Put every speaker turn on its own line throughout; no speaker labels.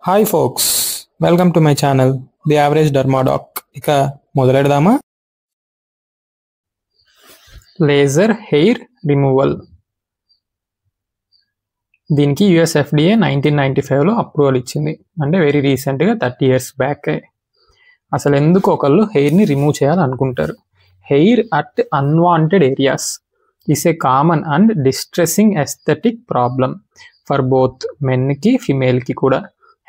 Hi folks, welcome to my channel the average dermadoc. ఇక మొదలెడదామా? Laser hair removal. దీనికి US FDA 1995లో approval ఇచ్చింది. అంటే వెరీ రీసెంట్గా 30 years బ్యాక్. అసలు ఎందుకు ఒకళ్ళు హెయిర్ని రిమూవ్ చేయాలనుకుంటారు? Hair at unwanted areas is a common and distressing aesthetic problem for both మెన్కి ఫిమేల్కి కూడా.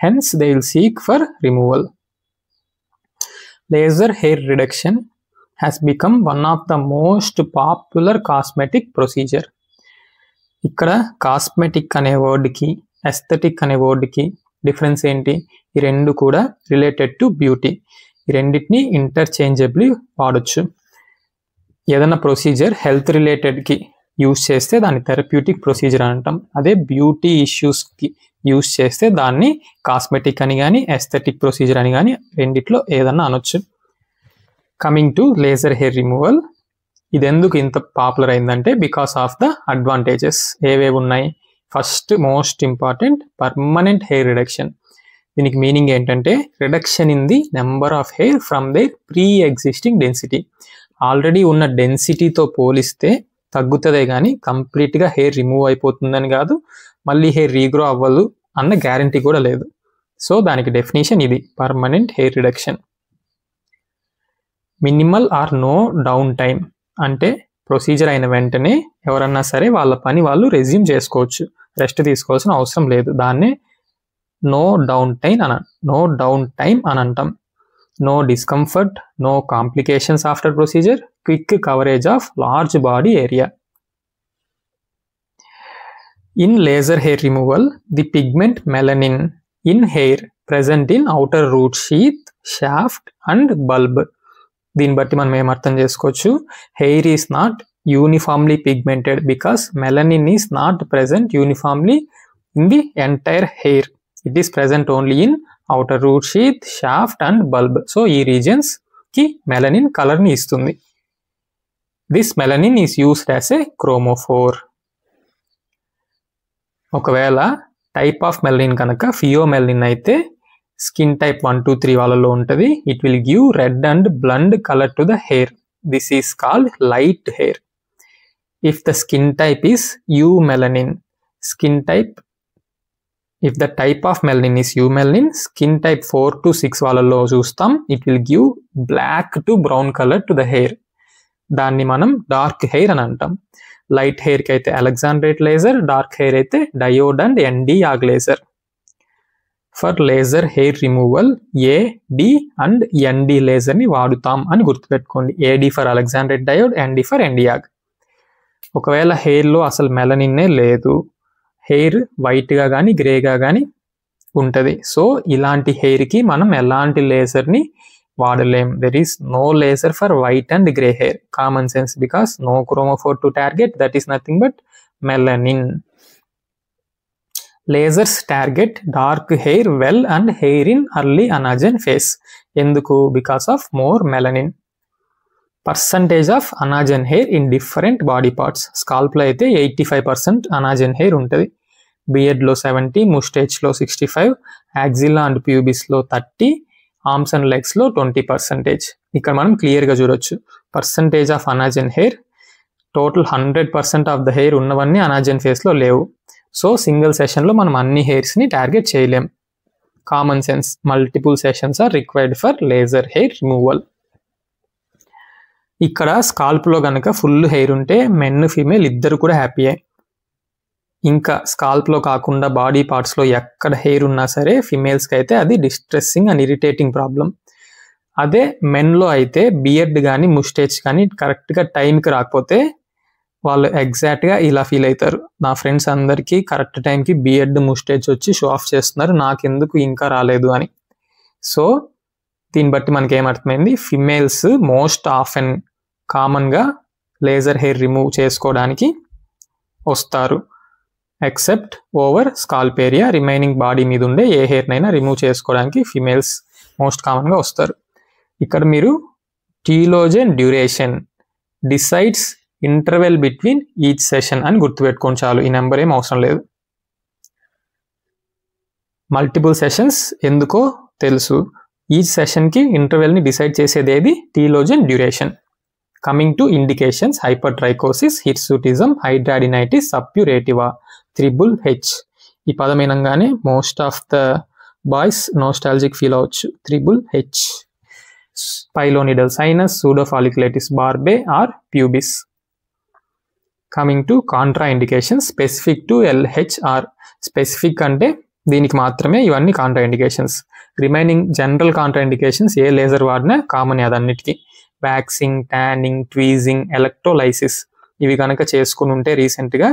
Hence, they will seek for removal. Laser hair reduction has become one of the most popular cosmetic procedure. ఇక్కడ cosmetic అనే వర్డ్కి aesthetic అనే వర్డ్కి difference ఏంటి? ఈ రెండు కూడా రిలేటెడ్ టు బ్యూటీ. ఈ రెండింటిని ఇంటర్చేంజబుల్లీ వాడచ్చు. ఏదైనా ప్రొసీజర్ హెల్త్ రిలేటెడ్కి యూస్ చేస్తే దాన్ని థెరప్యూటిక్ ప్రొసీజర్ అంటాం. అదే బ్యూటీ ఇష్యూస్కి యూస్ చేస్తే దాన్ని కాస్మెటిక్ అని కానీ ఎస్థెటిక్ ప్రొసీజర్ అని కానీ రెండిట్లో ఏదన్నా అనొచ్చు. Coming to laser hair removal, ఇది ఎందుకు ఇంత పాపులర్ అయిందంటే బికాస్ ఆఫ్ ద అడ్వాంటేజెస్. ఏవేవి ఉన్నాయి? First most important, permanent hair reduction. దీనికి మీనింగ్ ఏంటంటే reduction in the number of hair from their pre existing density. Already ఉన్న డెన్సిటీతో పోలిస్తే తగ్గుతుందే కానీ కంప్లీట్గా హెయిర్ రిమూవ్ అయిపోతుందని కాదు, మళ్ళీ హెయిర్ రీగ్రో అవ్వదు అన్న గ్యారంటీ కూడా లేదు. సో దానికి డెఫినేషన్ ఇది, permanent hair reduction. Minimal or no down time, అంటే ప్రొసీజర్ అయిన వెంటనే ఎవరన్నా సరే వాళ్ళ పని వాళ్ళు రెజ్యూమ్ చేసుకోవచ్చు, రెస్ట్ తీసుకోవాల్సిన అవసరం లేదు. దాన్నే నో డౌన్ టైం అని అంటాం. No discomfort, no complications after procedure, quick coverage of large body area. In laser hair removal, the pigment melanin in hair present in outer root sheath, shaft and bulb. దీన్ని బట్టి మనం ఏమర్థం చేసుకోవచ్చు? Hair is not uniformly pigmented because melanin is not present uniformly in the entire hair. It is present only in outer root sheath, shaft and bulb. So ఈ regions కి melanin colour ని ఇస్తుంది. This melanin is used as a chromophore. ఒకవేళ type of melanin కనుక pheomelanin అయితే skin type 1, 2, 3 వాళ్ళలో ఉంటుంది. It will give red and blonde colour to the hair. This is called light hair. If the skin type is eumelanin, if the type of melanin is eumelanin, skin type 4 to 6 వాళ్ళలో చూస్తాం, it will give black to brown color to the hair. దాన్ని మనం dark hair అని అంటాం. Light హెయిర్కి అయితే alexandrite laser, dark hair అయితే diode and ND YAG laser. For laser hair removal AD and ND లేజర్ని వాడుతాం అని గుర్తుపెట్టుకోండి. AD for alexandrite diode, ND for ND YAG. ఒకవేళ హెయిర్లో అసలు మెలనిన్నే లేదు, హెయిర్ వైట్గా కానీ గ్రేగా కానీ ఉంటుంది, సో ఇలాంటి హెయిర్కి మనం ఎలాంటి లేజర్ని వాడలేం. There is no laser for white and grey hair. Common sense, because no chromophore to target, that is nothing but melanin. Lasers target dark hair well and hair in early anagen phase. ఎందుకు? Because of more melanin. Percentage of anagen hair in different body parts. స్కాల్ప్లో అయితే 85% anagen hair ఉంటుంది, బియర్డ్లో 70, ముస్టేచ్లో 65, axilla and ప్యూబిస్లో 30, arms and లెగ్స్లో 20%. ఇక్కడ మనం క్లియర్గా చూడొచ్చు percentage of anagen hair. Total 100% of the hair ఉన్నవన్నీ అనాజన్ ఫేస్లో లేవు. సో సింగిల్ సెషన్లో మనం అన్ని హెయిర్స్ని టార్గెట్ చేయలేం. Common sense, multiple sessions are required for laser hair removal. ఇక్కడ స్కాల్ప్లో కనుక ఫుల్ హెయిర్ ఉంటే మెన్ ఫీమేల్ ఇద్దరు కూడా హ్యాపీయే. ఇంకా స్కాల్ప్లో కాకుండా బాడీ పార్ట్స్లో ఎక్కడ హెయిర్ ఉన్నా సరే ఫిమేల్స్కి అయితే అది డిస్ట్రెస్సింగ్ అండ్ ఇరిటేటింగ్ ప్రాబ్లం. అదే మెన్లో అయితే బియర్డ్ కానీ ముస్టేచ్ కానీ కరెక్ట్గా టైంకి రాకపోతే వాళ్ళు ఎగ్జాక్ట్గా ఇలా ఫీల్ అవుతారు. నా ఫ్రెండ్స్ అందరికీ కరెక్ట్ టైంకి బియర్డ్ ముస్టేచ్ వచ్చి షో ఆఫ్ చేస్తున్నారు, నాకెందుకు ఇంకా రాలేదు అని. సో దీన్ని బట్టి మనకి ఏమర్థమైంది? ఫిమేల్స్ మోస్ట్ ఆఫెన్ కామన్గా లేజర్ హెయిర్ రిమూవ్ చేసుకోవడానికి వస్తారు. Except over scalp area, remaining body మీద ఉండే ఏ హెయిర్నైనా రిమూవ్ చేసుకోవడానికి ఫిమేల్స్ మోస్ట్ కామన్గా వస్తారు. ఇక్కడ మీరు telogen duration decides interval between each session అని గుర్తుపెట్టుకోండి చాలు. ఈ నెంబర్ ఏం అవసరం లేదు. మల్టిపుల్ సెషన్స్ ఎందుకో తెలుసు. ఈచ్ సెషన్కి ఇంటర్వెల్ని డిసైడ్ చేసేది ఏది? Telogen duration. Coming to indications, hypertrichosis, hirsutism, hidradenitis suppurativa, HHH. ఈ పదం వినంగానే most of the boys nostalgic feel అవ్వచ్చు. HHH. Pilonidal sinus, pseudofolliculitis barbae or pubis. Coming to contra indications, specific to LHR. Specific అంటే దీనికి మాత్రమే ఇవన్నీ contra indications. Remaining general contra indications ఏ laser వాడినా కామన్ అదన్నిటికీ. వ్యాక్సింగ్, ట్యానింగ్, ట్వీజింగ్, ఎలక్ట్రోలైసిస్ ఇవి కనుక చేసుకుని ఉంటే రీసెంట్గా,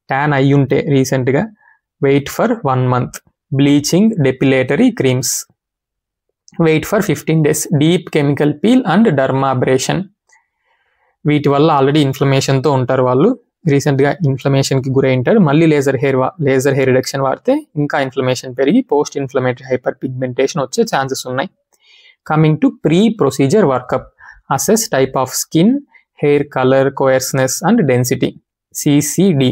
ట్యాన్ అయ్యి ఉంటే రీసెంట్గా, wait for 1 month. Bleaching, depilatory creams, wait for 15 days. Deep chemical peel and dermabrasion. వీటి వల్ల ఆల్రెడీ ఇన్ఫ్లమేషన్తో ఉంటారు వాళ్ళు, రీసెంట్గా ఇన్ఫ్లమేషన్కి గురై ఉంటారు. మళ్ళీ లేజర్ హెయిర్ రిడక్షన్ వాడితే ఇంకా ఇన్ఫ్లమేషన్ పెరిగి పోస్ట్ ఇన్ఫ్లమేటరీ హైపర్ పిగ్మెంటేషన్ వచ్చే ఛాన్సెస్ ఉన్నాయి. Coming to pre procedure workup, assess type of skin, hair colour, coarseness and density, CCD.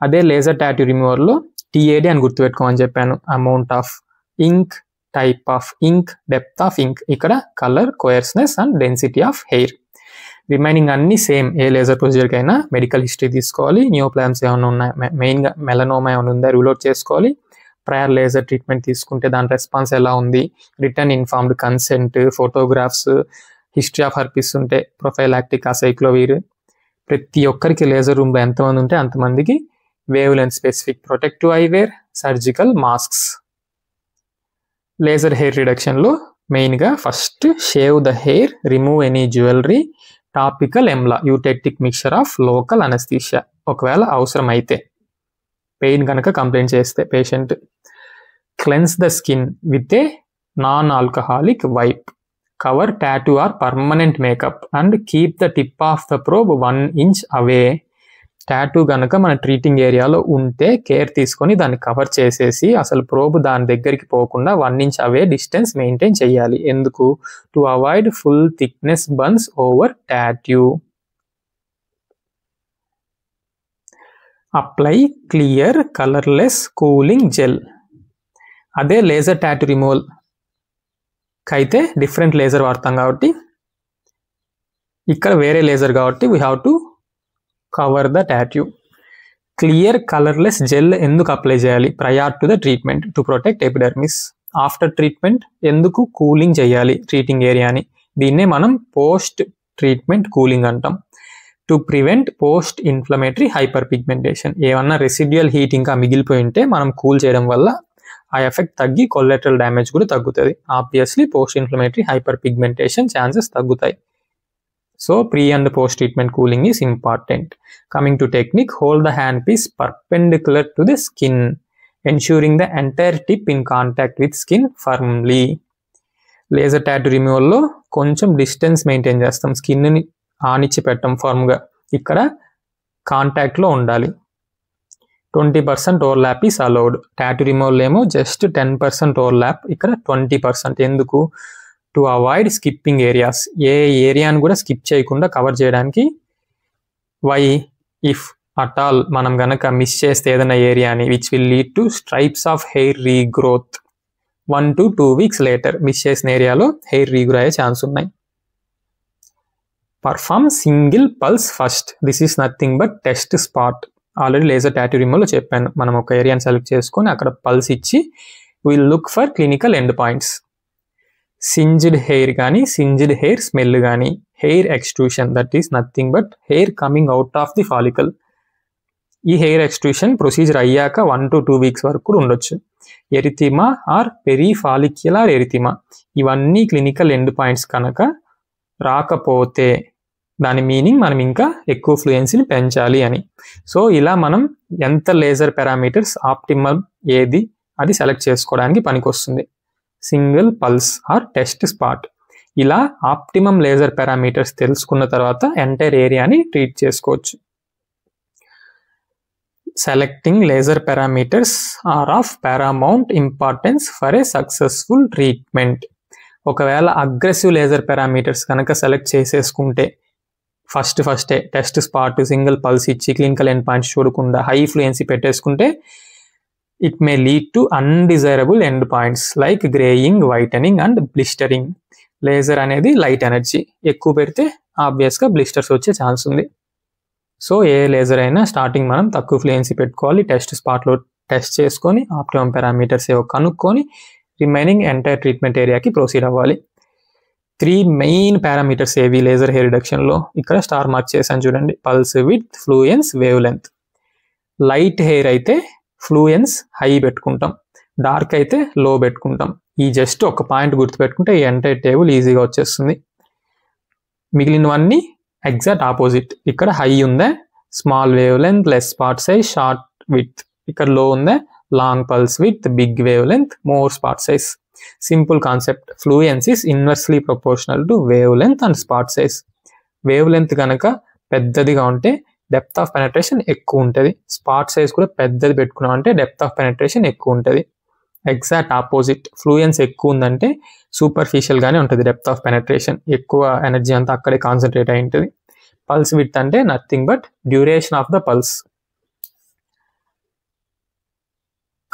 అదే లేజర్ టాటూ రిమూవర్లో TAD అని గుర్తుపెట్టుకోమని చెప్పాను. Amount of ink, type of ink, depth of ink. ఇక్కడ colour, coarseness and density of hair. Remaining అన్ని same. ఏ laser ప్రొసీజర్కి అయినా మెడికల్ హిస్టరీ తీసుకోవాలి, న్యూప్లాన్స్ ఏమైనా ఉన్నాయి, మెయిన్గా మెలనోమా ఏమైనా ఉందా రూల్ అవుట్ చేసుకోవాలి, ప్రయర్ లేజర్ ట్రీట్మెంట్ తీసుకుంటే దాని రెస్పాన్స్ ఎలా ఉంది, return informed consent, photographs, history of హర్పిస్ ఉంటే, ప్రొఫైలాక్టిక్ అసైక్లోవీర్. ప్రతి ఒక్కరికి లేజర్ రూమ్లో ఎంతమంది ఉంటే అంతమందికి wavelength specific protective eyewear, surgical masks. Laser hair రిడక్షన్లో మెయిన్గా first shave the hair, remove any jewellery, topical EMLA, eutectic mixture of local anaesthesia ఒకవేళ అవసరం అయితే, పెయిన్ కనుక కంప్లైంట్ చేస్తే patient. Cleanse the skin with a non alcoholic wipe, cover tattoo or permanent makeup and keep the tip of the probe 1 inch away. Tattoo కనుక మన treating ఏరియాలో ఉంటే care తీసుకొని దాన్ని కవర్ చేసేసి అసలు ప్రోబ్ దాని దగ్గరికి పోకుండా 1 inch అవే డిస్టెన్స్ మెయింటైన్ చేయాలి. ఎందుకు? To avoid full thickness burns over tattoo. Apply clear colourless cooling gel. అదే లేజర్ టాటూ రిమూవల్ అయితే డిఫరెంట్ లేజర్ వాడతాం కాబట్టి, ఇక్కడ వేరే లేజర్ కాబట్టి we have to cover the tattoo. Clear colourless gel ఎందుకు అప్లై చేయాలి? Prior to the treatment, to protect epidermis. After treatment ఎందుకు కూలింగ్ చేయాలి ట్రీటింగ్ ఏరియాని? దీన్నే మనం పోస్ట్ ట్రీట్మెంట్ కూలింగ్ అంటాం. To prevent post inflammatory hyper pigmentation. ఏమన్నా రెసిడ్యువల్ హీట్ ఇంకా మిగిలిపోయి ఉంటే మనం కూల్ చేయడం వల్ల ఆ ఎఫెక్ట్ తగ్గి కొలెటరల్ డ్యామేజ్ కూడా తగ్గుతుంది. Obviously post inflammatory hyper pigmentation chances తగ్గుతాయి. So pre and post treatment cooling is important. Coming to technique, hold the handpiece perpendicular to the skin, ensuring the entire tip in contact with skin firmly. Laser tattoo రిమూవల్లో కొంచెం distance maintain చేస్తాం, స్కిన్ని ఆనిచ్చి పెట్టం ఫర్మ్గా. ఇక్కడ కాంటాక్ట్లో ఉండాలి. 20% overlap is allowed. Tattoo removal ఏమో just 10% overlap, ఇక్కడ 20%. ఎందుకు? To avoid skipping areas. ఏ ఏరియాని కూడా స్కిప్ చేయకుండా కవర్ చేయడానికి. వై? ఇఫ్ అట్ ఆల్ మనం గనక మిస్ చేస్తే ఏదైనా ఏరియాని, which will lead to stripes of hair regrowth 1 to 2 weeks later. Miss చేసిన ఏరియాలో హెయిర్ రీగ్రో అయ్యే ఛాన్స్ ఉన్నాయి. Perform single pulse first. This is nothing but test spot. Already laser tattoo రిమూవల్లో చెప్పాను, మనం ఒక ఏరియాని సెలెక్ట్ చేసుకొని అక్కడ పల్స్ ఇచ్చి will look for clinical end points. Singed hair కానీ, సింజ్డ్ హెయిర్ స్మెల్ కానీ, hair extrusion, that is nothing but hair coming out of the follicle. ఈ హెయిర్ ఎక్స్ట్రూషన్ ప్రొసీజర్ అయ్యాక 1 to 2 weeks వరకు కూడా ఉండొచ్చు. ఎరిథిమా ఆర్ పెరిఫాలిక్యులర్ ఎరిథిమా, ఇవన్నీ క్లినికల్ ఎండ్ పాయింట్స్ కనుక రాకపోతే దాని మీనింగ్ మనం ఇంకా ఎక్కువ ఫ్లూయెన్సీని పెంచాలి అని. సో ఇలా మనం ఎంత లేజర్ పారామీటర్స్ ఆప్టిమల్ ఏది అది సెలెక్ట్ చేసుకోవడానికి పనికొస్తుంది. Single pulse or test spot. ఇలా ఆప్టిమమ్ లేజర్ పారామీటర్స్ తెలుసుకున్న తర్వాత ఎంటైర్ ఏరియాని ట్రీట్ చేసుకోవచ్చు. Selecting laser parameters are of paramount importance for a successful treatment. ఒకవేళ అగ్రెసివ్ లేజర్ పారామీటర్స్ కనుక సెలెక్ట్ చేసేసుకుంటే ఫస్టే టెస్ట్ స్పాట్, సింగిల్ పల్స్ ఇచ్చి క్లినికల్ ఎండ్ పాయింట్స్ చూడకుండా హై ఫ్లూయెన్సీ పెట్టేసుకుంటే It may lead to undesirable endpoints like graying, whitening and blistering. Laser అనేది light energy, ఎక్కువ పెడితే ఆబ్వియస్గా బ్లిస్టర్స్ వచ్చే ఛాన్స్ ఉంది. సో ఏ లేజర్ అయినా స్టార్టింగ్ మనం తక్కువ ఫ్రీక్వెన్సీ పెట్టుకోవాలి, టెస్ట్ స్పాట్లో టెస్ట్ చేసుకొని ఆప్టిమమ్ పారామీటర్స్ ఏవో కనుక్కొని రిమైనింగ్ ఎంటైర్ ట్రీట్మెంట్ ఏరియాకి ప్రొసీడ్ అవ్వాలి. 3 మెయిన్ పారామీటర్స్ ఏవి లేజర్ హెయిర్ రిడక్షన్లో? ఇక్కడ స్టార్ మార్క్ చేశాను చూడండి. Pulse width, fluency, wave length. Light hair అయితే ఫ్లూయెన్స్ హై పెట్టుకుంటాం, డార్క్ అయితే లో పెట్టుకుంటాం. ఈ జస్ట్ ఒక పాయింట్ గుర్తుపెట్టుకుంటే ఈ ఎంటైర్ టేబుల్ ఈజీగా వచ్చేస్తుంది. మిగిలినవన్నీ ఎగ్జాక్ట్ ఆపోజిట్. ఇక్కడ హై ఉందే small wave length, less spot size, short width. ఇక్కడ లో ఉందే long pulse width, big wave length, more spot size. Simple concept. Fluence is inversely proportional to wave length and spot size. Wave length కనుక పెద్దదిగా ఉంటే depth of penetration ఎక్కువ ఉంటుంది. Spot size కూడా పెద్దది పెట్టుకున్నాం అంటే డెప్త్ ఆఫ్ పెనట్రేషన్ ఎక్కువ ఉంటుంది. Exact opposite. ఫ్లూయెన్స్ ఎక్కువ ఉందంటే సూపర్ఫిషియల్గానే ఉంటుంది డెప్త్ ఆఫ్ పెనట్రేషన్, ఎక్కువ ఎనర్జీ అంతా అక్కడే కాన్సన్ట్రేట్ అయి ఉంటుంది. పల్స్ విడ్త్ అంటే nothing but duration of the pulse.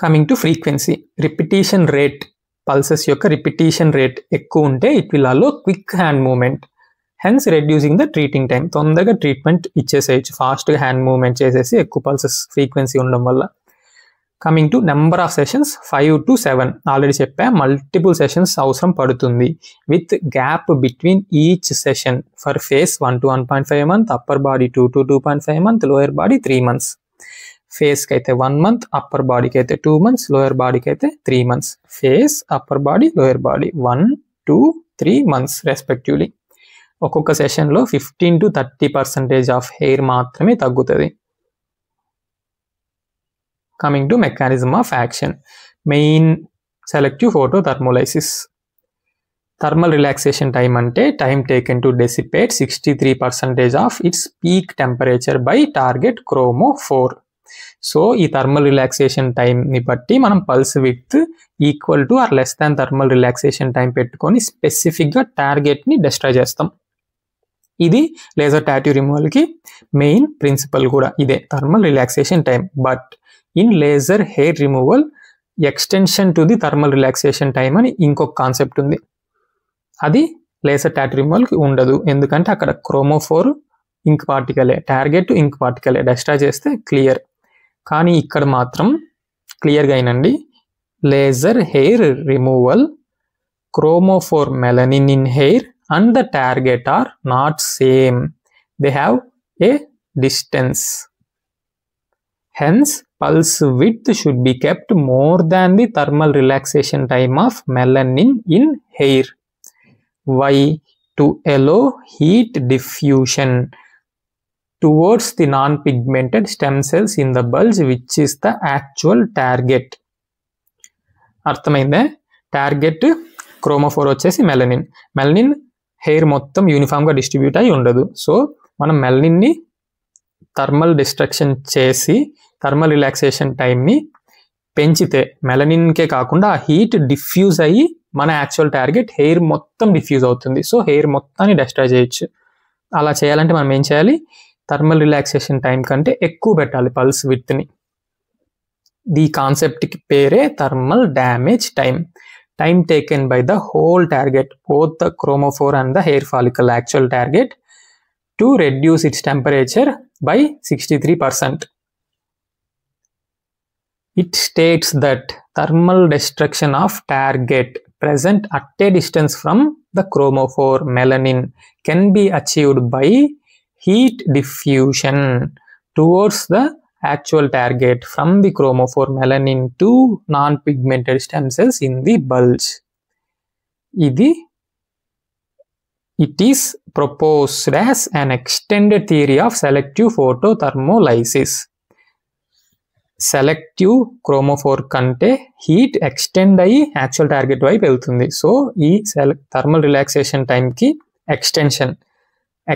Coming to frequency, repetition rate. Pulses యొక్క రిపిటీషన్ రేట్ ఎక్కువ ఉంటే it will allow quick hand movement, hence reducing the treating time. తొందరగా ట్రీట్మెంట్ ఇచ్చేసేయచ్చు, ఫాస్ట్గా హ్యాండ్ మూవ్మెంట్ చేసేసి ఎక్కువ పల్సెస్ ఫ్రీక్వెన్సీ ఉండడం వల్ల. Coming to number of sessions, 5 to 7. Already చెప్పా, మల్టిపుల్ సెషన్స్ అవసరం పడుతుంది with gap between each session. For face 1 to 1.5 months, upper body 2 to 2.5 months, lower body 3 months. ఫేస్కి అయితే 1 month, అప్పర్ బాడీకి అయితే 2 months, లోయర్ బాడీకి అయితే 3 months. Face, upper body, lower body 1, 2, 3 months respectively. ఒక్కొక్క సెషన్లో 15 to 30% ఆఫ్ హెయిర్ మాత్రమే తగ్గుతుంది. Coming to mechanism of action. Main selective photo thermolysis. Thermal relaxation time అంటే time taken to dissipate 63% of its peak temperature by target chromo 4. So ఈ thermal relaxation టైంని బట్టి మనం pulse width equal to or less than thermal relaxation time పెట్టుకొని స్పెసిఫిక్గా టార్గెట్ని destroy చేస్తాం. ఇది లేజర్ టాటూ రిమూవల్కి మెయిన్ ప్రిన్సిపల్ కూడా ఇదే, thermal relaxation time. But in laser hair removal extension to the thermal relaxation time అని ఇంకొక కాన్సెప్ట్ ఉంది. అది లేజర్ టాటూ రిమూవల్కి ఉండదు, ఎందుకంటే అక్కడ క్రోమో 4 ఇంక్ పార్టికలే, టార్గెట్ ఇంక్ పార్టికలే, డిస్ట్రాయ్ చేస్తే క్లియర్. కానీ ఇక్కడ మాత్రం క్లియర్గా అయినండి, laser hair removal chromo 4 melanin in hair and the target are not same, they have a distance, hence pulse width should be kept more than the thermal relaxation time of melanin in hair. Why? To allow heat diffusion towards the non-pigmented stem cells in the bulge, which is the actual target. అర్థమైందే? Target chromo 4 వచ్చేసి melanin. Melanin hair మొత్తం యూనిఫామ్గా distribute అయి ఉండదు. So మనం మెలనిన్ని thermal destruction చేసి thermal relaxation టైంని పెంచితే మెలనిన్కే కాకుండా ఆ హీట్ డిఫ్యూజ్ అయ్యి మన యాక్చువల్ టార్గెట్ హెయిర్ మొత్తం డిఫ్యూజ్ అవుతుంది. సో హెయిర్ మొత్తాన్ని డిస్ట్రాయ్ చేయొచ్చు. అలా చేయాలంటే మనం ఏం చేయాలి? థర్మల్ రిలాక్సేషన్ టైం కంటే ఎక్కువ పెట్టాలి పల్స్ విడ్త్ని. ఈ కాన్సెప్ట్కి పేరే thermal damage time. Time taken by the whole target, both the chromo 4 and the hair follicle actual target, to reduce its temperature by 63%. It states that thermal destruction of target present at a distance from the chromo 4 melanin can be achieved by heat diffusion towards the actual target from the chromo 4 melanin to non-pigmented stem cells in the bulge. It is proposed as an extended theory of selective photothermolysis. Selective chromo 4 కంటే heat extend అయ్యి actual target వైపు వెళ్తుంది. So ఈ thermal relaxation టైంకి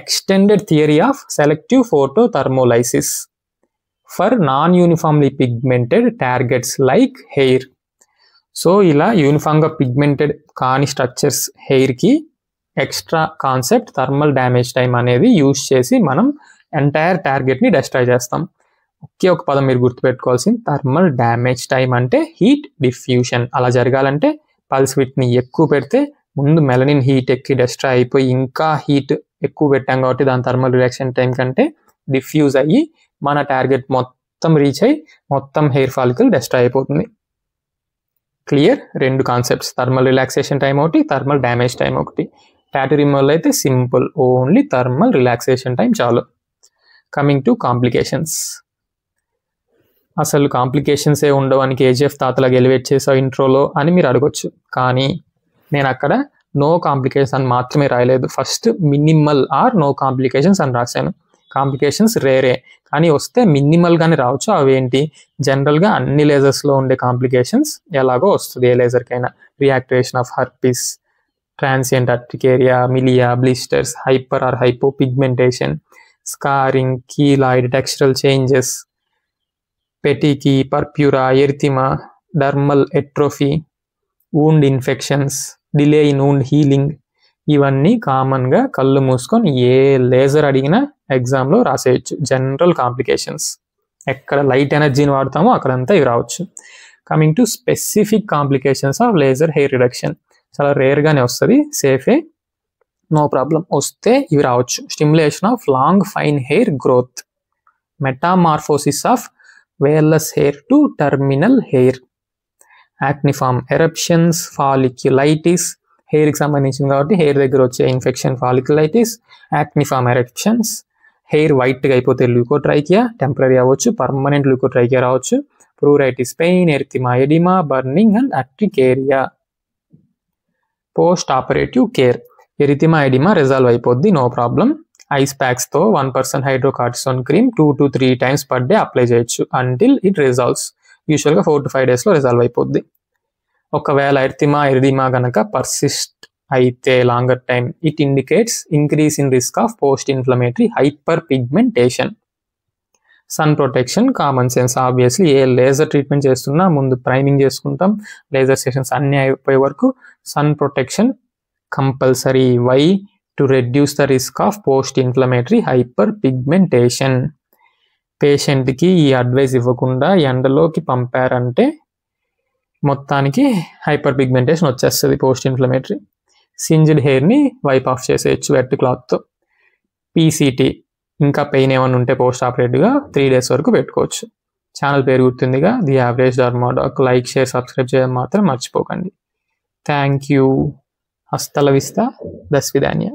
extended theory of selective photothermolysis for non-uniformly pigmented targets like hair. So ఇలా యూనిఫామ్గా pigmented కాని structures హెయిర్కి extra concept thermal damage time అనేది యూజ్ చేసి మనం ఎంటైర్ టార్గెట్ని డిస్ట్రాయ్ చేస్తాం. ఒకే ఒక పదం మీరు గుర్తుపెట్టుకోవాల్సింది థర్మల్ డ్యామేజ్ టైం అంటే హీట్ డిఫ్యూషన్. అలా జరగాలంటే పల్స్ విడ్త్ని ఎక్కువ పెడితే ముందు మెలనిన్ హీట్ ఎక్కి డెస్ట్రాయ్ అయిపోయి ఇంకా హీట్ ఎక్కువ పెట్టాం కాబట్టి దాని థర్మల్ రిలాక్సేషన్ టైం కంటే డిఫ్యూజ్ అయ్యి మన టార్గెట్ మొత్తం రీచ్ అయ్యి మొత్తం హెయిర్ ఫాలికల్ డెస్ట్రాయ్ అయిపోతుంది. క్లియర్? రెండు కాన్సెప్ట్స్, థర్మల్ రిలాక్సేషన్ టైం ఒకటి, థర్మల్ డ్యామేజ్ టైం ఒకటి. టాటూ రిమూవల్ అయితే simple, only thermal relaxation time చాలు. Coming to complications. అసలు కాంప్లికేషన్సే ఉండవు అని కేజీఎఫ్ తాతలాగా ఎలివేట్ చేసావు ఇంట్రోలో అని మీరు అడగొచ్చు. కానీ నేను అక్కడ నో కాంప్లికేషన్స్ అని మాత్రమే రాయలేదు. First minimal or no complications అని రాశాను. కాంప్లికేషన్స్ రేరే, కానీ వస్తే మినిమల్గానే రావచ్చు. అవేంటి? జనరల్గా అన్ని లేజర్స్లో ఉండే కాంప్లికేషన్స్ ఎలాగో వస్తుంది ఏ లేజర్కైనా. Reactivation of herpes, transient urticaria, milia, blisters, hyper or hypo pigmentation, scarring, keloid, textural changes, petechiae, purpura, erythema, dermal atrophy, wound infections, delay in wound healing. ఇవన్నీ కామన్గా కళ్ళు మూసుకొని ఏ లేజర్ అడిగినా ఎగ్జామ్లో రాసేయచ్చు. జనరల్ కాంప్లికేషన్స్, ఎక్కడ లైట్ ఎనర్జీని వాడతామో అక్కడంతా ఇవి రావచ్చు. Coming to specific complications of laser hair reduction, చాలా రేర్గానే వస్తుంది, సేఫే, నో ప్రాబ్లం. వస్తే ఇవి రావచ్చు. Stimulation of long fine hair growth, metamorphosis of vellus hair to terminal hair, acneiform eruptions, folliculitis, హెయిర్కి సంబంధించింది కాబట్టి హెయిర్ దగ్గర వచ్చే infection folliculitis, acneiform eruptions, hair వైట్గా అయిపోతే ల్యూకోట్రైకియా, టెంపరీ అవ్వచ్చు, పర్మనెంట్ ల్యూకోట్రైకియా రావచ్చు, pruritus pain, erythema, oedema, burning and urticaria. Post operative care, erythema, oedema resolve అయిపోద్ది, నో ప్రాబ్లం. ఐస్ ప్యాక్స్తో 1% hydrocortisone cream 2 to 3 times per day apply చేయొచ్చు until it resolves. యూజువల్గా 4 to 5 daysలో resolve అయిపోద్ది. ఒకవేళ ఎరిథిమా కనుక persist అయితే longer time, it indicates increase in risk of post inflammatory hyper pigmentation. Sun protection common sense, obviously a laser treatment చేస్తున్నా ముందు priming చేసుకుంటాం. Laser sessions అన్నీ అయిపోయే వరకు sun protection compulsory. Why? To reduce the risk of post inflammatory hyper pigmentation. పేషెంట్కి ఈ advice ఇవ్వకుండా ఎండలోకి పంపారంటే మొత్తానికి హైపర్ పిగ్మెంటేషన్ వచ్చేస్తుంది, పోస్ట్ ఇన్ఫ్లమేటరీ. సింజ్డ్ హెయిర్ని వైప్ ఆఫ్ చేసేయచ్చు వెట్ క్లాత్తో. పీసీటీ, ఇంకా పెయిన్ ఏమైనా ఉంటే పోస్ట్ ఆపరేటివ్గా 3 days వరకు పెట్టుకోవచ్చు. ఛానల్ పేరు గుర్తుందిగా, the average dermadoc. Like, share, subscribe చేయడం మాత్రం మర్చిపోకండి. Thank you. Hasta la Vista, దస్విధాన్య.